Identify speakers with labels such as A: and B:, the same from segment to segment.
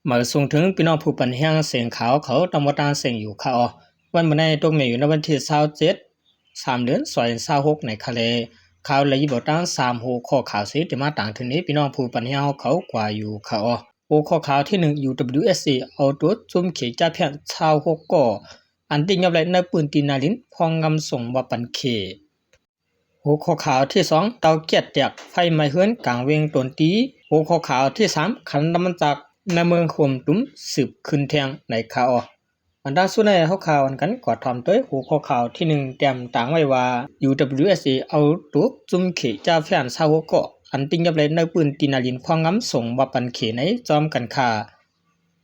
A: มาส่งถึงพี่น้องผู้ปันแห้งเสียงขาวเขาตำบลตาเสียงอยู่ค่ะวันมื้อนี้ตกเมอยู่ในวันที่27 3เดือน26ในคะเลข่าวเลยบ่ตั้ง3หูข้อข่าวสิที่มาต่างถึงนี้พี่น้องผู้ปันแห้งเขากว่าอยู่ค่ะโอข้อข่าวที่1 UWSC เอาตัวจุ่มเขจ้าเพียง26ก่ออันติยับไหลในปืนตีนาลินพองงำส่งว่าปันเคหัวข้อข่าวที่2เตาเกียดแตกไฟไหม้เฮือนกลางเวงตนตีหัวข้อข่าวที่3ขันน้ำมันจากในเมืองข่มตุ้มสืบขึ้นแทงในข่าวอันด้านสุดในข่าวอันกันกอดทำด้วยหัวข้อข่าวที่1เตรียมต่างไว้ว่า UWSC เอาตัวจุ่มเขจ้าแฟน26ก่ออันติยับไหลในปืนตีนาลินพองงำส่งว่าปันเคในจอมกันค่า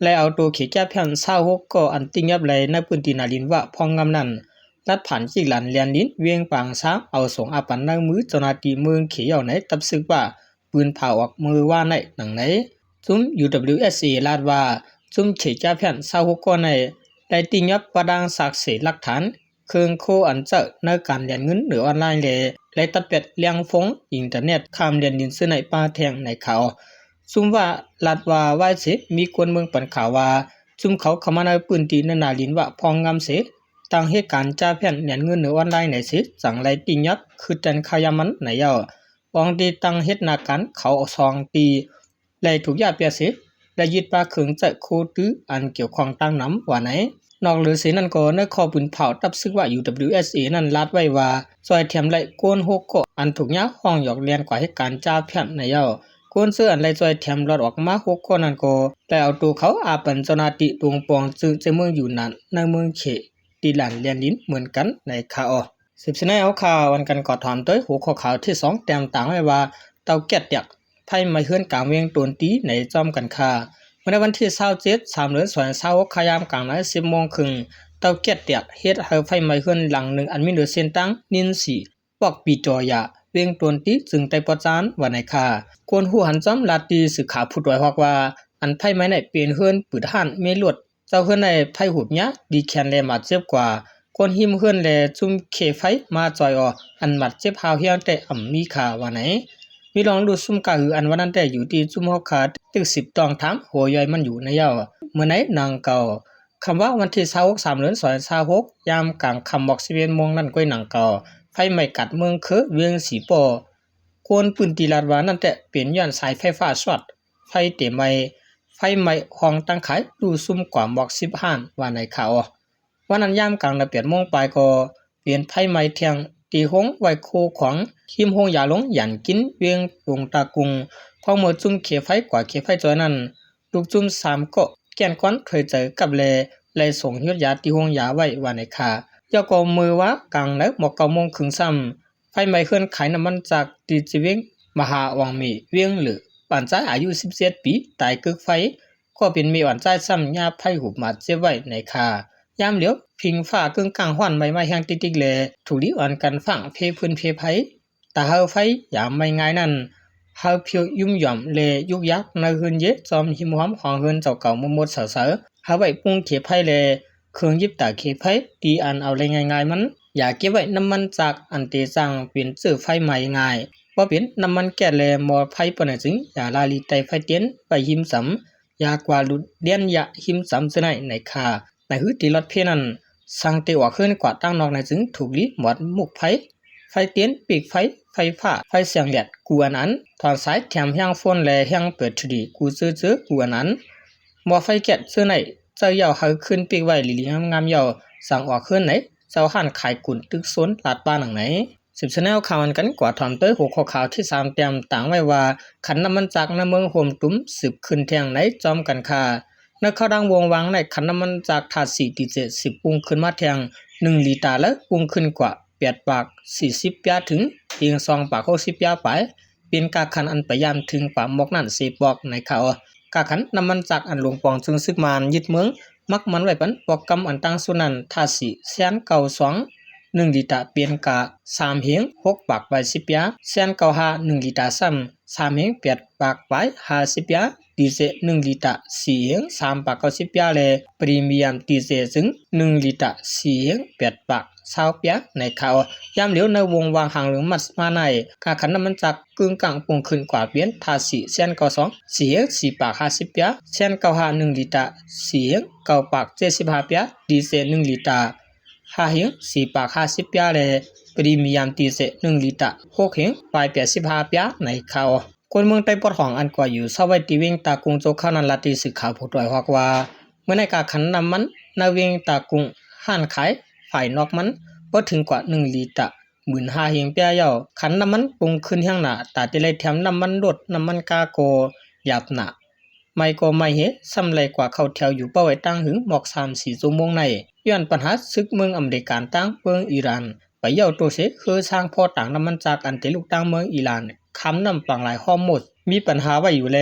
A: และเอาตัวเขจ้าแฟน26ก่ออันติยับไหลในปืนตีนาลินว่าพองงำนั้นรัดผ่านจิกหลันเลียนลิ้นเวียงปางซ้ำเอาส่งอาปันในมือเจ้าหน้าที่เมืองเขียวในตับซึกว่าปืนเผาออกมือว่าในหนังไหนจุ่ม UWSC ลาดว่าจุ่มเขจ้าแผ่น26ก่อในได้ติยับประดังสักเสหลักฐานเครื่องโคอันเจอในการเรียนเงินหรือออนไลน์เลยและตัดเป็ดเลี้ยงฟงอินเทอร์เน็ตข้ามเรียนดินซื้อในป่าแทงในเขาซุ่มว่าลาดว่าไว้สิมีคนเมืองปันข่าวว่าซุ่มเขาเข้ามาในปืนตีนนาลินว่าพองงำเสตั้งเหตุการณ์จ้าแผ่นเรียนเงินหรือออนไลน์ในสิสั่งไรติยับคือจันขายามันในยาวองตีตั้งเหตุนาการเขาซองตีและถูกยาเปียสิและยึดปลาเขืองจะโคตื้ออันเกี่ยวข้องตั้งน้ำว่าไหนนอกหรือสินั่นก็ในข้อปืนเผาตับซึกว่า UWSA นั่นลาดไว้ว่าซอยเทียมไรโกน6ก็อันถูกยักห้องหยอกเรียนกว่าเหตุการณ์จ้าแผ่นในยาวโกนเสื้ออันไรซอยเทียมรอดออกมา6ก็นั่นก็แต่เอาตัวเขาอาเป็นเจ้าหน้าที่ดวงปองซึ่งจะเมืองอยู่นั้นในเมืองเขตีหลันเรียนลิ้นเหมือนกันในข่าว10เอาข่าววันกันกอดถามด้วยหัวข้อข่าวที่2แต้มต่างไว้ว่าเตาแก๊สยักไฟไหม้เฮือนกลางเวียงตนตีในจอมกันค่าเมื่อวันที่27 3เดือน26ขยามกลางใน10 โมงครึ่งเตาแก๊สยักเฮ็ดให้ไฟไหม้เฮือนหลังหนึ่งอันมีโดยเส้นตั้งนินสีปอกปีจอยาเวียงตนตีจึงได้ประจานว่าในค่ากวนหูหันจอมลาตีสื่อข่าวผู้ด้วยฮอกว่าอันไฟไหม้ในเป็นเฮือนปืดหันเมลวดเจ้าเฮือนในไฟหุบยะดีแคนแลมาเจ็บกว่าคนหิมเฮือนแลจุ่มเขไฟมาจอยอันมัดเจ็บหาวเฮียงแต่อ่ำมีข่าว่าไหนมีลองดูซุ่มกะหืออันวันนั้นแต่อยู่ที่จุ่มฮอกขาดตึก10ตองถามหัวย่อยมันอยู่ในยาวเมื่อไหนนางเก่าคำว่าวันที่26 3เดือน26ยามกลางค่ำบอก11 โมงนั่นก้อยนางเก่าไฟไหม้กัดเมืองคือเวียงสีปอควรปืนตีลาดว่านั่นแต่เปลี่ยนย้อนสายไฟฟ้าช็อตไฟเตะไหม้ไฟไหม้ห้องตั้งขายดูซุ่มกว่าบอก15ว่าในข่าววันนั้นยามกลาง8 โมงปลายก็เปลี่ยนไฟไหม้เที่ยงตีหงไว้โคของหิมหงยาลงหยันกินเวียงวงตากุงพอหมดจุ่มเขไฟกว่าเขไฟจอยนั้นลูกจุ่ม3ก็แก่นก้อนเคยเจอกับแลส่งยศยาตีหงยาไว้ว่าในข่ายก็มือว่ากลางแล้วหมอก9 โมงครึ่งซ้ำไฟไหม้เคลื่อนขายน้ำมันจากตีจิเวงมหาวังมีเวียงหรือป่านใจอายุ17 ปีตายกึกไฟก็เป็นมีอ่อนใจซ้ำยาไฟหุบมาเจ็บไว้ในข่ายามเหลียวพิงฟ้ากึ่งกลางห้อนใบไม้แห้งติ๊กๆเลยถูกลิอ่อนกันฝั่งเพพื้นเพไผตาเฮาไฟยามไม่ง่ายนั่นเฮาเพียวยุ่มหย่อมเลยุกยักในหืนเยจอมหิมหอมของหืนเจ้าเก่าหมดเสอเฮาไว้ปุ้งเขไผเลเครื่องยิบตาเขไผตีอันเอาเลยง่ายๆมันอย่าเก็บไว้น้ำมันจากอันเตจังเป็นซื้อไฟใหม่ง่ายบ่เป็นน้ำมันแก๊สแลมอไฟปานจึงอย่าลาลีไตไฟเตียนไปหิมสำยากว่าลุดเดียนยะหิมสำซะในค่าในหือตีรถเพนั้นสังเตว่าขึ้นกว่าตั้งนอกในจึงถูกลิหมดมุกไฟเตียนปีกไฟฟ้าไฟเสียงแหลดกูอันนั้นถอนสายแถมแห้งฝนและแห้งเปิดชุดีกูซื้อกูอันนั้นหมอไฟแก๊สซื้อไหนเจ้าเยาเฮาขึ้นปีกไว้ลิลิงามๆเยาสั่งออกขึ้นไหนเจ้าหันขายกุ่นตึกสนลาดบ้านหลังไหน10 แนลข่าวกันกว่าถอนเต้ยหัวข้อข่าวที่3เตรียมต่างไว้ว่าขันน้ำมันจากในเมืองโฮมตุ้มสืบขึ้นแทงไหนจอมกันค่าในข้าวดังวงวางในขันน้ำมันจากถาด4ตี10ปุงขึ้นมาแทง1 ลิตรแล้วปุงขึ้นกว่า8 บาท 40 ปยาถึงเพียง2 บาท 60 ปยาไปเป็นกาขันอันพยายามถึงกว่าหมอกนั่น10 บอกในข่าวกาขันน้ำมันจากอันหลวงปองจึงซึกมานยึดเมืองมักมันไว้ปันปอกกำอันตั้งสุนันถาด4 1 ลิตรเปลี่ยนกา3 เฮง 6 บาท 10 ปยา1 ลิตรซ้ำ3 เฮง 8 บาท 50 ปยาดีเซล1 ลิตร4 เฮง 3 บาท 90 ปยาและพรีเมียมดีเซลถึง1 ลิตร4 เฮง 8 บาท ซาวเปียในข่าวยามเหลียวในวงวางหางหรือมัดมาในกาขันน้ำมันจากกึ่งกลางปงขึ้นกว่าเปลี่ยนทาสีเส้น92สีสีปาก50เปียเส้น95 1ลิตรสีเก้าปาก75เปียดีเซล1ลิตร5หิงสีปาก50เปียเลยพรีเมียมดีเซล1ลิตร6หิงปลาย85เปียในข่าวคนเมืองใต้ปอดของอันกว่าอยู่เศร้าไว้ตีวิ่งตากุงโจข้านันลาตีสื่อข่าวผู้ดอยฮอกว่าเมื่อในกาขันน้ำมันนาวิ่งตากุงห้านขายฝ่ายนอกมันบ่ถึงกว่า1ลิตร15,000เฮงเปียเยาขันน้ำมันปรุงขึ้นข้างหน้าตาติเลยแถมน้ำมันรถน้ำมันกาโกหยาบหนาไม่ก็ไม่เฮซ้ำไรกว่าเข้าแถวอยู่เป้าไว้ตั้งหึงหมอก3-4ชั่วโมงในย้อนปัญหาศึกเมืองอเมริกันตั้งเมืองอิหร่านไปเยาตัวเสคือสร้างพอต่างน้ำมันจากอันเตลูกตั้งเมืองอิหร่านคำนำปังหลายข้อหมดมีปัญหาไว้อยู่แล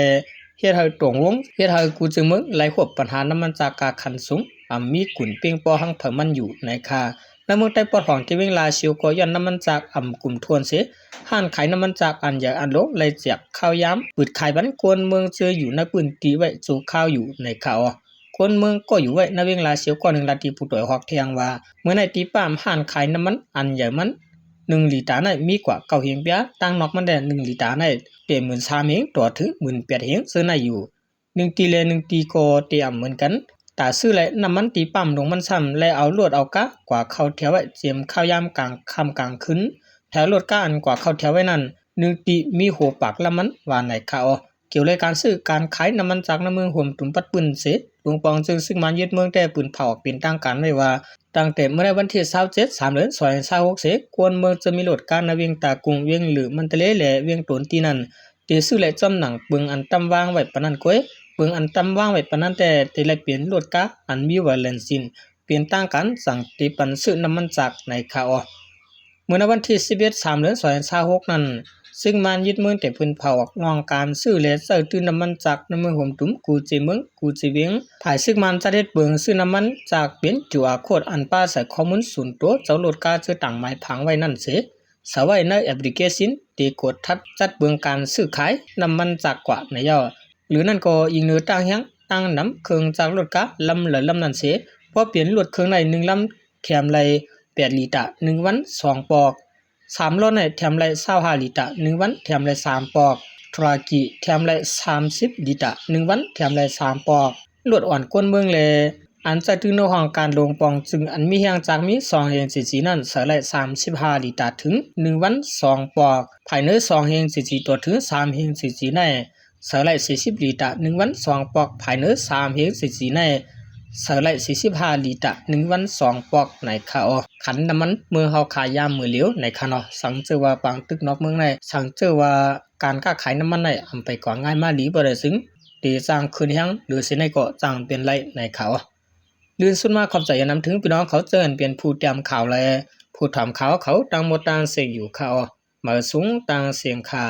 A: เฮ็ดให้ตรงวงเฮ็ดให้กูจึงมึงหลายควบปัญหาน้ำมันจากกาคันสูงมีกุ่นเปียงปอหังเผมันอยู่ในค่าในเมืองใต้ปอดของที่วิ่งลาชิวก็ย้อนน้ำมันจากกลุ่มทวนเสห้านขายน้ำมันจากอันใหญ่อันโลเลยเจียบข้าวย้ำปืดขายบันกวนเมืองเจออยู่ในปืนตีไว้สู่ข้าวอยู่ในข่าวคนเมืองก็อยู่ไว้ในวิ่งลาชิวก็1นาทีผู้ต่อยฮอกเทียงว่าเมื่อในตีป้ามห้านขายน้ำมันอันใหญ่มัน1ลิตรในมีกว่า9เฮงเปียตั้งนอกมันได้1ลิตรในเต็ม13,000เฮงต่อถึง18,000เฮงซื้อในอยู่1ตีเลย1ตีก็เตรียมเหมือนกันตาซื้อและน้ำมันตีปั๊มลงมันซ้ำและเอาลวดเอากะกว่าเข้าแถวไว้เจียมข้าวยามกลางค่ำกลางคืนแถวลวดกะอันกว่าเข้าแถวไว้นั้น1ตีมีหัวปากละมันว่าไหนข่าวเกี่ยวเลยการซื้อการขายน้ำมันจากน้ำเมืองห่มตุ่มปัดปืนเสหลวงปองจึงซึ่งมันยึดเมืองแต่ปืนเผาเป็นตั้งการไว้ว่าตั้งแต่เมื่อวันที่27 3เดือน26เสกวนเมืองจะมีรถการนาเวียงตากรุงเวียงหรือมันทะเลและเวียงตนตีนั้นตีซื้อและจำหนังปึงอันตำวางไว้ปานนั้นก้อยเบิ่งอันตำว่างไว้ปานนั้นแต่ติเลยเปลี่ยนรถกะอันมีไวเลนซินเปลี่ยนต่างกันสั่งติปันซื้อน้ำมันจากในข่าวเมื่อวันที่11 3เดือน26นั้นซึ่งมันยึดเมืองแต่เพิ่นเผาออกนองการซื้อและซื้อตื้อน้ำมันจากในเมืองห่มตุ้มกูจิเมืองกูจิเวียงภายซึ่งมันจะเฮ็ดเบิ่งซื้อน้ำมันจากเป็นจัวโคดอันป้าใส่ข้อมูลส่วนตัวเจ้ารถกะซื้อต่างหมายผังไว้นั่นเสสไว้ในแอปพลิเคชันที่กดทัดจัดเบิ่งการซื้อขายน้ำมันจากกว่าในย่อหรือนั่นก็ยิงเนื้อตั้งยังตั้งน้ำเครื่องจากรถกะลำเหลือลำนั้นเสียพอเปลี่ยนรถเครื่องใน1ลำแถมเลย8ลิตร1วัน2ปอก3ล้อในแถมเลย25ลิตร1วันแถมเลย3ปอกทรากิแถมเลย30ลิตร1วันแถมเลย3ปอกรถอ่อนก้นเมืองเลยอันจะถึงในห้องการลงปองจึงอันมีแห่งจากมี2เฮง44นั้นเสเลย35ลิตรถึง1วัน2ปอกภายใน2เฮง44ตัวถึง3เฮง44ในเสลัย40ลิตร1วัน2ปอกภายใน3เฮง44ในเสลัย45ลิตร1วัน2ปอกในข่าวขันน้ำมันเมื่อเฮาขายยามมือเหลียวในค่ะเนาะสังเจอว่าปางตึกนอกเมืองในสังเจอว่าการค้าขายน้ำมันในอำไปกว่าง่ายมาดีบ่ได้ซึ้งตีสร้างคืนแฮงหรือสิในก็จ้างเป็นไรในข่าวลื่นสุดมาขอบใจนำถึงพี่น้องเขาเจอเป็นผู้เตรียมข่าวและผู้ถามข่าวเขาต่างหมดต่างเสียงอยู่ข่าวมาสูงต่างเสียงข่า